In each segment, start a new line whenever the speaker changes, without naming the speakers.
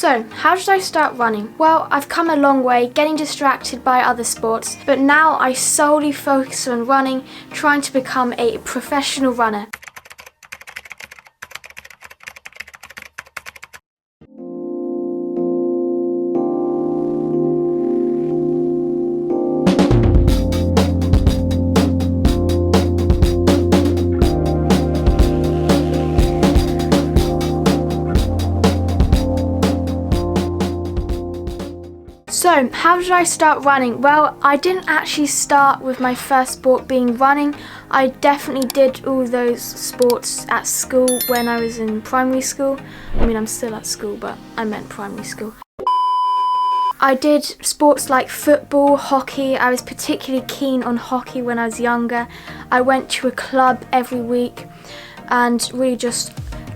So, how did I start running? Well, I've come a long way, getting distracted by other sports, but now I solely focus on running, trying to become a professional runner. So, how did I start running? Well, I didn't actually start with my first sport being running. I definitely did all those sports at school when I was in primary school. I mean, I'm still at school, but I meant primary school. I did sports like football, hockey. I was particularly keen on hockey when I was younger. I went to a club every week and really just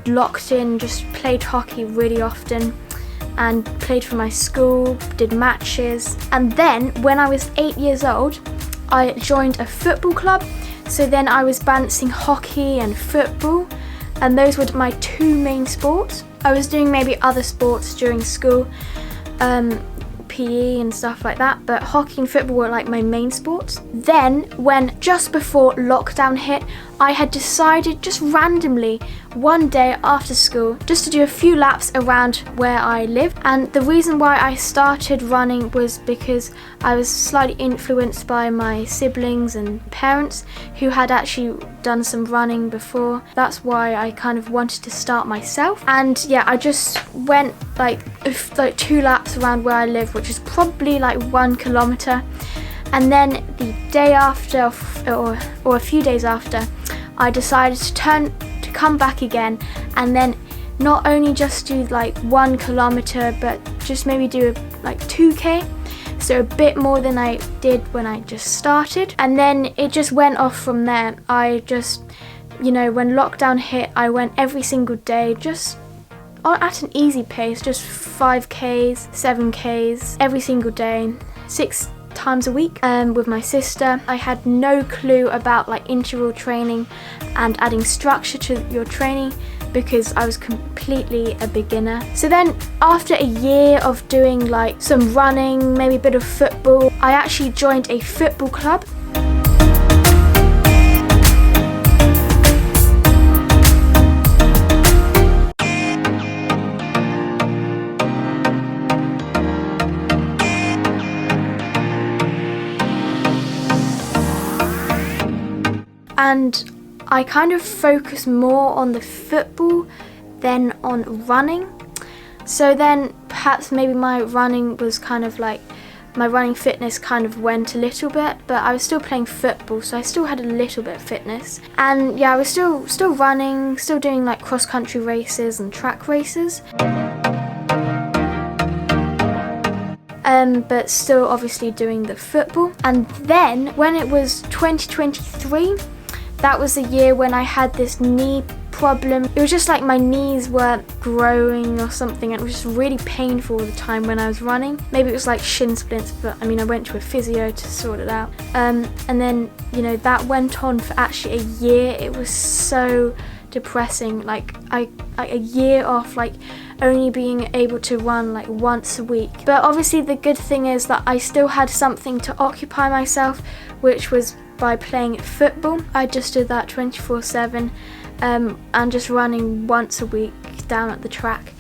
locked in, just played hockey really often. And played for my school, did matches. And then when I was 8 years old, I joined a football club. So then I was balancing hockey and football, and those were my two main sports. I was doing maybe other sports during school, PE and stuff like that, but hockey and football were like my main sports. Then when just before lockdown hit, I had decided just randomly one day after school just to do a few laps around where I lived. And the reason why I started running was because I was slightly influenced by my siblings and parents who had actually done some running before. That's why I kind of wanted to start myself. And yeah, I just went like 2 laps around where I live, which is probably like 1 kilometer. And then the day after, or a few days after, I decided to come back again, and then not only just do like 1 kilometer, but just maybe do like 2k, so a bit more than I did when I just started. And then it just went off from there. I just, when lockdown hit, I went every single day, just at an easy pace, just 5Ks, 7Ks, every single day, 6 times a week with my sister. I had no clue about like interval training and adding structure to your training because I was completely a beginner. So then after a year of doing like some running, maybe a bit of football, I actually joined a football club. And I kind of focus more on the football than on running. So then perhaps maybe my running was kind of like, my running fitness kind of went a little bit, but I was still playing football, so I still had a little bit of fitness. And yeah, I was still running, still doing like cross-country races and track races. But still obviously doing the football. And then when it was 2023, that was the year when I had this knee problem. It was just like my knees were growing or something, and it was just really painful all the time when I was running. Maybe it was like shin splints, but I mean I went to a physio to sort it out. And then, that went on for actually a year. It was so depressing, like a year off, like only being able to run like once a week. But obviously the good thing is that I still had something to occupy myself, which was by playing football. I just did that 24/7 and just running once a week down at the track.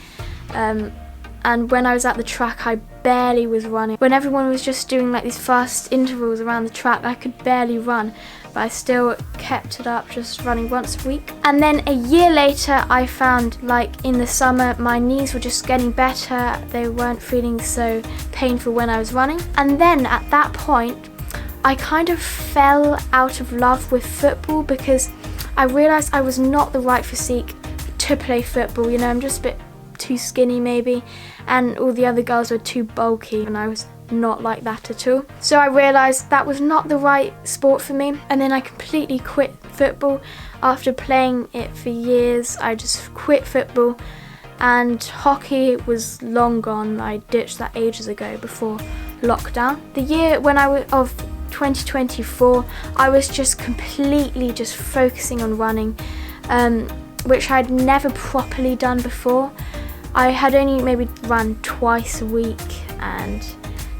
And when I was at the track, I barely was running. When everyone was just doing like these fast intervals around the track, I could barely run, but I still kept it up, just running once a week. And then a year later, I found like in the summer, my knees were just getting better. They weren't feeling so painful when I was running. And then at that point, I kind of fell out of love with football because I realised I was not the right physique to play football. I'm just a bit too skinny maybe, and all the other girls were too bulky, and I was not like that at all. So I realised that was not the right sport for me, and then I completely quit football. After playing it for years, I just quit football, and hockey was long gone. I ditched that ages ago before lockdown. The year when I was of 2024, I was just completely just focusing on running, which I'd never properly done before. I had only maybe run twice a week, and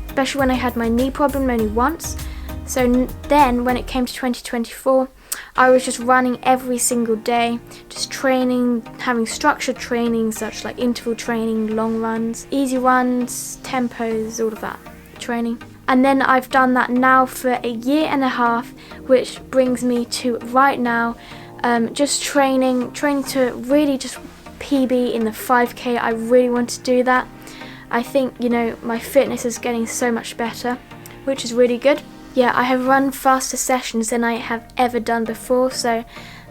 especially when I had my knee problem, only once. So then when it came to 2024, I was just running every single day, just training, having structured training such like interval training, long runs, easy runs, tempos, all of that training. And then I've done that now for a year and a half, which brings me to right now, just training to really just PB in the 5K. I really want to do that. I think, you know, my fitness is getting so much better, which is really good. Yeah, I have run faster sessions than I have ever done before, so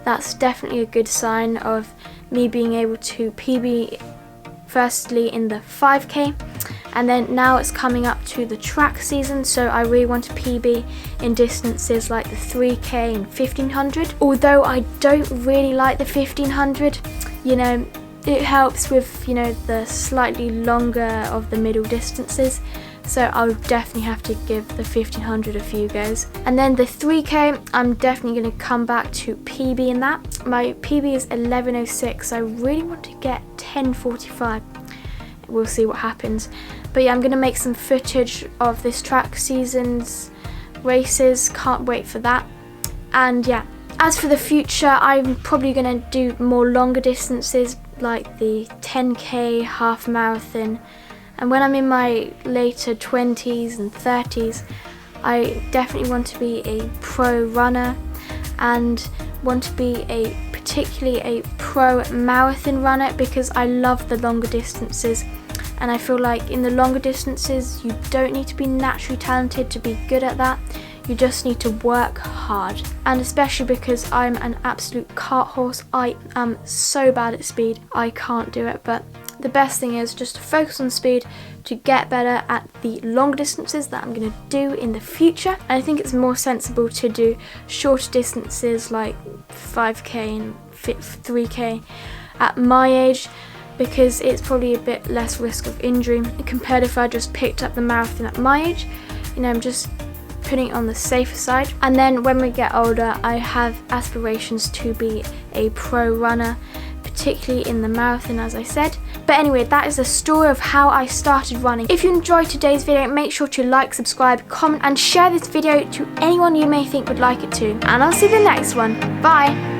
that's definitely a good sign of me being able to PB firstly in the 5K, and then now it's coming up to the track season, so I really want to PB in distances like the 3K and 1500. Although I don't really like the 1500, you know, it helps with, you know, the slightly longer of the middle distances. So I'll definitely have to give the 1500 a few goes. And then the 3K, I'm definitely going to come back to PB in that. My PB is 11:06, so I really want to get 10:45. We'll see what happens. But yeah, I'm going to make some footage of this track season's races. Can't wait for that. And yeah, as for the future, I'm probably going to do more longer distances like the 10K, half marathon. And when I'm in my later 20s and 30s, I definitely want to be a pro runner and want to be particularly a pro marathon runner, because I love the longer distances, and I feel like in the longer distances you don't need to be naturally talented to be good at that. You just need to work hard, and especially because I'm an absolute cart horse, I am so bad at speed, I can't do it. But the best thing is just to focus on speed to get better at the long distances that I'm going to do in the future. And I think it's more sensible to do shorter distances like 5K and 3K at my age, because it's probably a bit less risk of injury compared if I just picked up the marathon at my age. You know, I'm just putting it on the safer side. And then when we get older, I have aspirations to be a pro runner, particularly in the marathon, as I said. But anyway, that is the story of how I started running. If you enjoyed today's video, make sure to like, subscribe, comment and share this video to anyone you may think would like it too. And I'll see you in the next one. Bye!